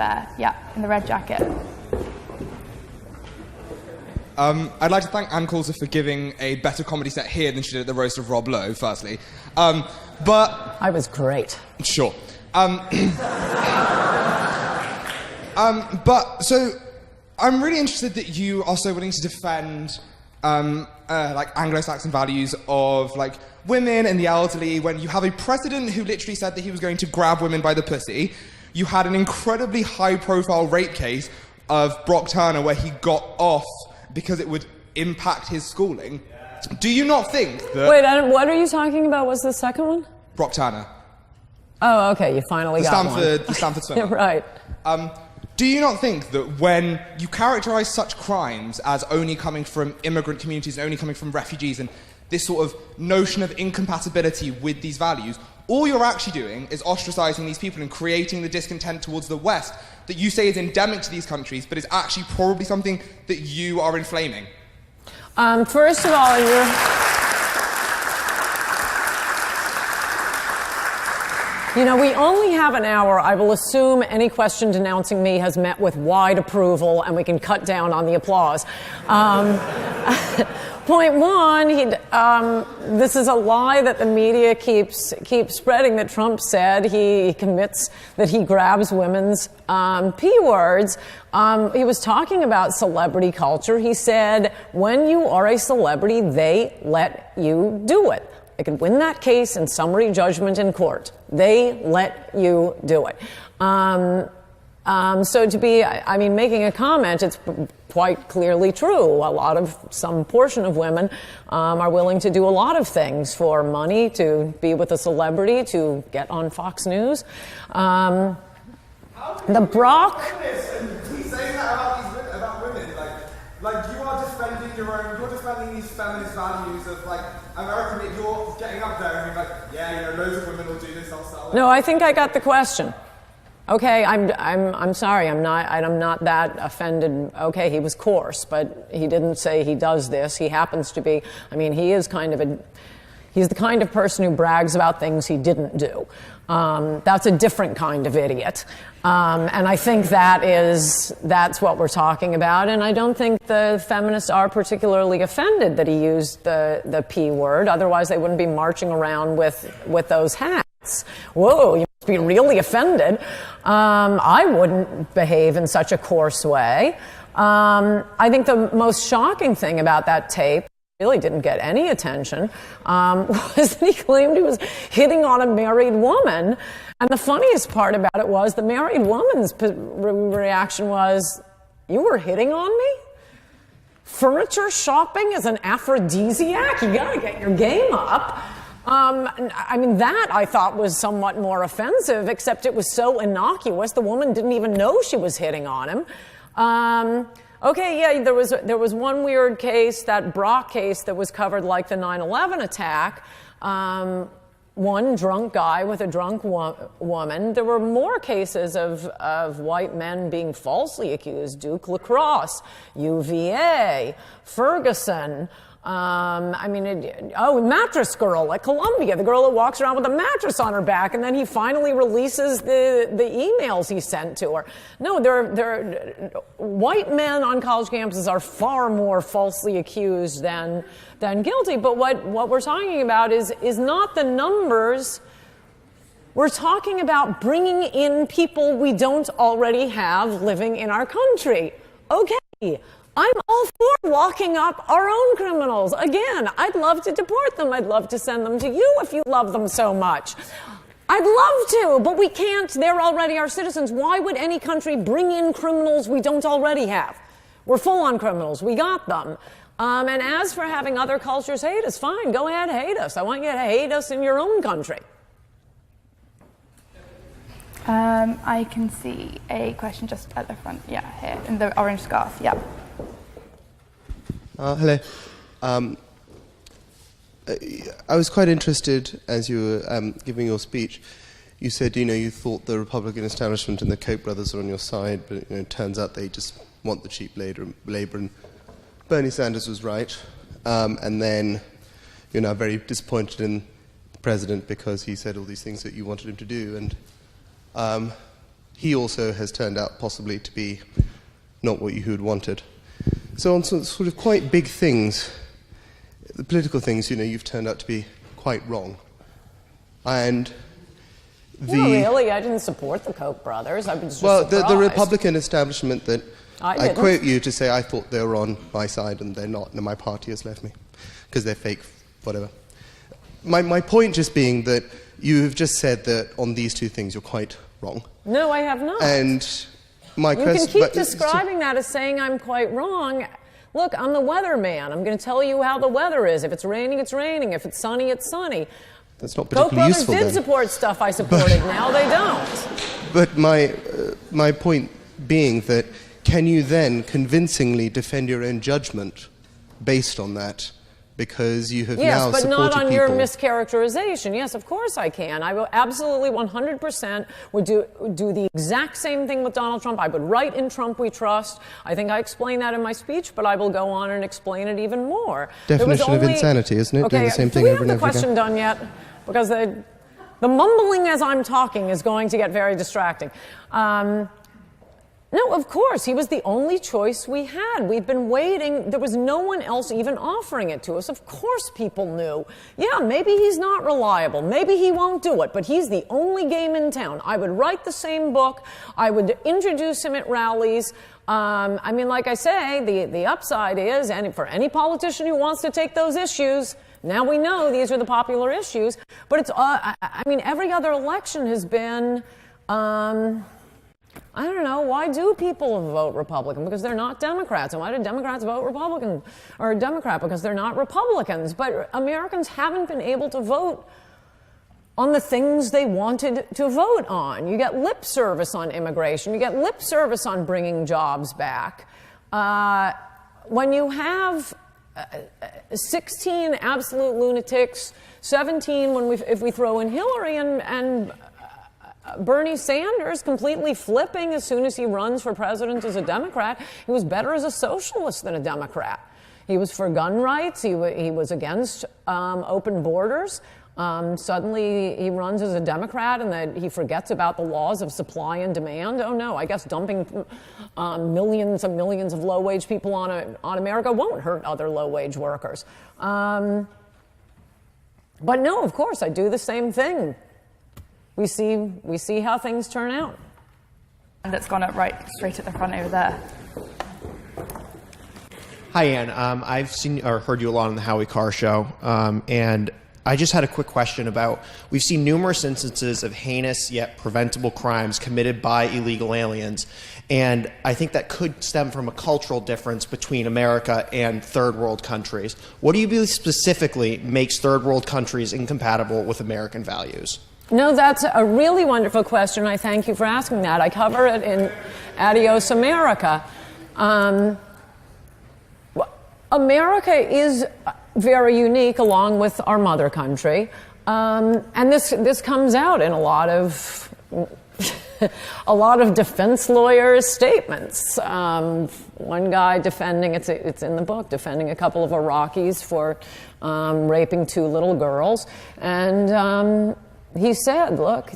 There, yeah, in the red jacket. I'd like to thank Anne Coulter for giving a better comedy set here than she did at the roast of Rob Lowe, firstly. But I was great. Sure. But so I'm really interested that you are so willing to defend like Anglo-Saxon values of like women and the elderly when you have a president who literally said that he was going to grab women by the pussy. You had an incredibly high-profile rape case of Brock Turner where he got off because it would impact his schooling. Do you not think that... Wait, what are you talking about? What's the second one? Brock Turner. Oh, okay, you finally got one. The Stanford swimmer. Right. Do you not think that when you characterize such crimes as only coming from immigrant communities, only coming from refugees, and this sort of notion of incompatibility with these values, all you're actually doing is ostracizing these people and creating the discontent towards the West that you say is endemic to these countries, but is actually probably something that you are inflaming? First of all, you know, we only have an hour. I will assume any question denouncing me has met with wide approval, and we can cut down on the applause. Point one, this is a lie that the media keeps spreading, that Trump said he commits, that he grabs women's P words. He was talking about celebrity culture. He said, when you are a celebrity, they let you do it. They could win that case in summary judgment in court. They let you do it. So to be, I mean, making a comment, it's quite clearly true. Some portion of women are willing to do a lot of things for money, to be with a celebrity, to get on Fox News. The Brock... He's saying that about women. Like you are defending you're defending these feminist values of like American, you're getting up there and being like, yeah, you know, loads of women will do this, I'll sell it. No, I think I got the question. Okay, I'm sorry, I'm not that offended. Okay, he was coarse, but he didn't say he does this. He happens to be, I mean, he's the kind of person who brags about things he didn't do. That's a different kind of idiot. And I think that's what we're talking about. And I don't think the feminists are particularly offended that he used the P word. Otherwise, they wouldn't be marching around with those hats. Whoa, you must be really offended. I wouldn't behave in such a coarse way. I think the most shocking thing about that tape really didn't get any attention, was that he claimed he was hitting on a married woman. And the funniest part about it was the married woman's reaction was, you were hitting on me? Furniture shopping is an aphrodisiac? You gotta get your game up. I mean, that I thought was somewhat more offensive, except it was so innocuous, the woman didn't even know she was hitting on him. Okay, yeah, there was one weird case, that Brock case that was covered like the 9/11 attack. One drunk guy with a drunk woman. There were more cases of white men being falsely accused. Duke Lacrosse, UVA, Ferguson. Mattress Girl at Columbia, the girl that walks around with a mattress on her back, and then he finally releases the emails he sent to her. No, white men on college campuses are far more falsely accused than guilty. But what we're talking about is not the numbers. We're talking about bringing in people we don't already have living in our country. Okay. I'm all for locking up our own criminals. Again, I'd love to deport them. I'd love to send them to you if you love them so much. I'd love to, but we can't. They're already our citizens. Why would any country bring in criminals we don't already have? We're full on criminals. We got them. And as for having other cultures hate us, fine, go ahead, hate us. I want you to hate us in your own country. I can see a question just at the front. Yeah, here, in the orange scarf. Yeah. Hello. I was quite interested, as you were giving your speech, you said, you thought the Republican establishment and the Koch brothers are on your side, but it turns out they just want the cheap labor, and Bernie Sanders was right. And then you're now very disappointed in the president because he said all these things that you wanted him to do, and he also has turned out possibly to be not what you had wanted. So on sort of quite big things, the political things, you've turned out to be quite wrong. And No, really, I didn't support the Koch brothers. I was just surprised. The Republican establishment that I didn't. quote you to say I thought they were on my side and they're not, and my party has left me because they're fake, whatever. My point just being that you have just said that on these two things you're quite wrong. No, I have not. And my You can keep describing that as saying I'm quite wrong. Look, I'm the weatherman. I'm going to tell you how the weather is. If it's raining, it's raining. If it's sunny, it's sunny. That's not Koch particularly brothers useful did then. support stuff I supported. Now they don't. But my point being that can you then convincingly defend your own judgment based on that? Because you have now Yes, but supported not on people. your mischaracterization. Yes, of course I can. I will absolutely 100% would do the exact same thing with Donald Trump. I would write in Trump we trust. I think I explained that in my speech, but I will go on and explain it even more. Definition of insanity, isn't it? Okay, Doing the same thing do we over have and the over question again. done yet? Because the mumbling as I'm talking is going to get very distracting. No, of course. He was the only choice we had. We've been waiting. There was no one else even offering it to us. Of course people knew. Yeah, maybe he's not reliable. Maybe he won't do it. But he's the only game in town. I would write the same book. I would introduce him at rallies. I mean, like I say, the upside is, and for any politician who wants to take those issues, now we know these are the popular issues. But it's, I mean, every other election has been, I don't know, why do people vote Republican? Because they're not Democrats. And why do Democrats vote Republican or Democrat? Because they're not Republicans. But Americans haven't been able to vote on the things they wanted to vote on. You get lip service on immigration. You get lip service on bringing jobs back. When you have 16 absolute lunatics, 17 if we throw in Hillary and Bernie Sanders completely flipping as soon as he runs for president as a Democrat. He was better as a socialist than a Democrat. He was for gun rights. He was against open borders. Suddenly he runs as a Democrat and then he forgets about the laws of supply and demand. Oh no, I guess dumping millions and millions of low-wage people on America won't hurt other low-wage workers. But no, of course, I do the same thing. We see how things turn out. And it's gone up right straight at the front over there. Hi, Ann. I've seen or heard you a lot on the Howie Carr show, and I just had a quick question about, we've seen numerous instances of heinous yet preventable crimes committed by illegal aliens, and I think that could stem from a cultural difference between America and third world countries. What do you believe specifically makes third world countries incompatible with American values? No, that's a really wonderful question. I thank you for asking that. I cover it in Adios America. America is very unique along with our mother country. And this comes out in a lot of defense lawyers' statements. One guy defending, it's in the book, defending a couple of Iraqis for raping 2 little girls. And he said, look,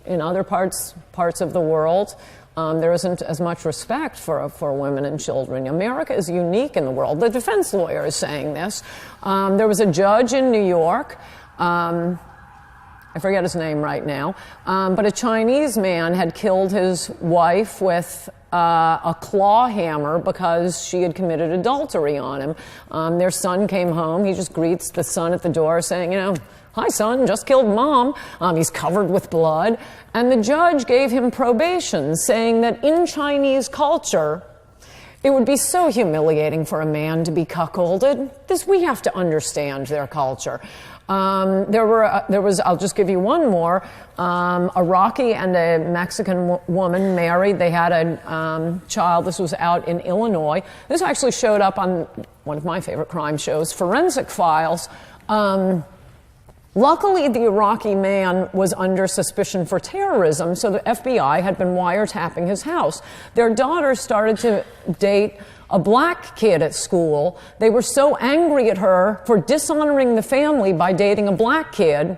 in other parts of the world, there isn't as much respect for women and children. America is unique in the world. The defense lawyer is saying this. There was a judge in New York, I forget his name right now, but a Chinese man had killed his wife with a claw hammer because she had committed adultery on him. Their son came home. He just greets the son at the door saying, hi, son, just killed mom. He's covered with blood. And the judge gave him probation, saying that in Chinese culture, it would be so humiliating for a man to be cuckolded. We have to understand their culture. There was, I'll just give you one more, a Rocky and a Mexican woman married. They had a child. This was out in Illinois. This actually showed up on one of my favorite crime shows, Forensic Files. Luckily, the Iraqi man was under suspicion for terrorism, so the FBI had been wiretapping his house. Their daughter started to date a black kid at school. They were so angry at her for dishonoring the family by dating a black kid,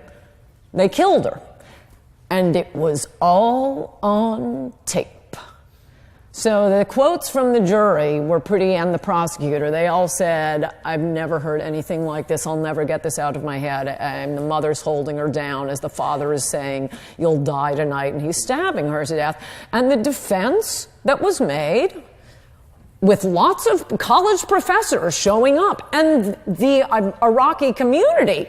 they killed her. And it was all on tape. So the quotes from the jury were pretty, and the prosecutor, they all said, I've never heard anything like this. I'll never get this out of my head. And the mother's holding her down as the father is saying, you'll die tonight. And he's stabbing her to death. And the defense that was made, with lots of college professors showing up, and the Iraqi community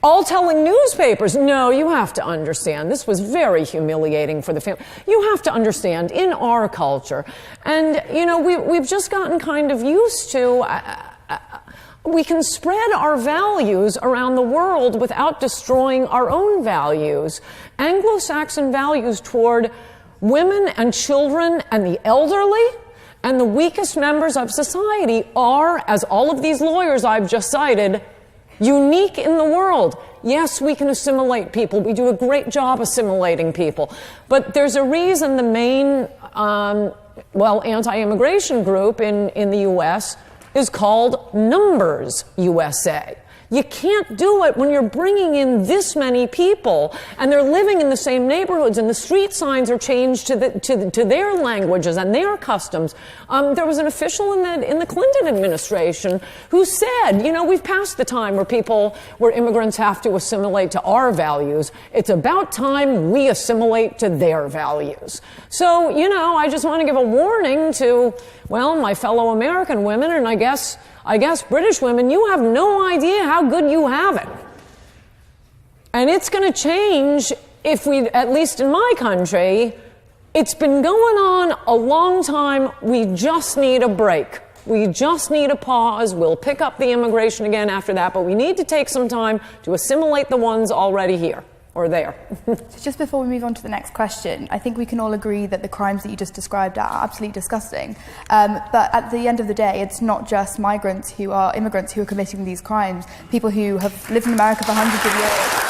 all telling newspapers, no, you have to understand, this was very humiliating for the family. You have to understand, in our culture, and, you know, we've just gotten kind of used to, we can spread our values around the world without destroying our own values. Anglo-Saxon values toward women and children and the elderly and the weakest members of society are, as all of these lawyers I've just cited, unique in the world. Yes, we can assimilate people. We do a great job assimilating people. But there's a reason the main, anti-immigration group in the U.S. is called Numbers USA. You can't do it when you're bringing in this many people and they're living in the same neighborhoods and the street signs are changed to their languages and their customs. There was an official in the Clinton administration who said, you know, we've passed the time where immigrants have to assimilate to our values. It's about time we assimilate to their values. So, you know, I just want to give a warning to, well, my fellow American women, and I guess British women, you have no idea how good you have it. And it's going to change if we, at least in my country, it's been going on a long time. We just need a break. We just need a pause. We'll pick up the immigration again after that, but we need to take some time to assimilate the ones already here. Or there. So just before we move on to the next question, I think we can all agree that the crimes that you just described are absolutely disgusting. But at the end of the day, it's not just immigrants who are committing these crimes. People who have lived in America for hundreds of years.